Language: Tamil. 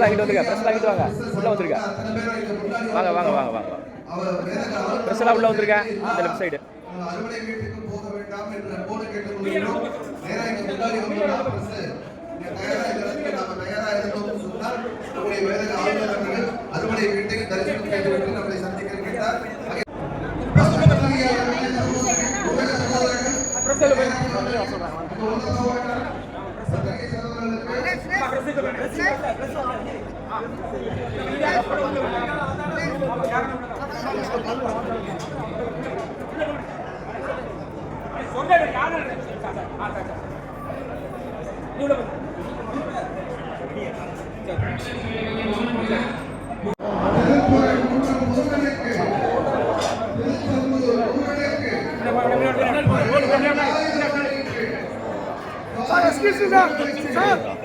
வாங்கிட்டு வந்துருங்க, ப்ரெஸ் வாங்கிட்டு வாங்க. உள்ள வந்துருங்க. வாங்க வாங்க வாங்க வாங்க. ப்ரெஸ் எல்லாம் உள்ள வந்துருங்க. அந்த லெஃப்ட் சைடு. அறுவடை வீட்டுக்கு போக வேண்டாம் என்ற போர்டு கேட்டுக்கொள்கிறோம். நேரா இங்க முன்னாடி வந்துடலாம். ப்ரெஸ் தயாரா இருந்தோம்னு சொன்னால் நம்முடைய வேத ஆளுநர்கள் அறுவடை வீட்டுக்கு தரிசனம் செய்துவிட்டு நம்மளை சந்திக்க இருக்கின்றார். Excuse me, sir. Sir.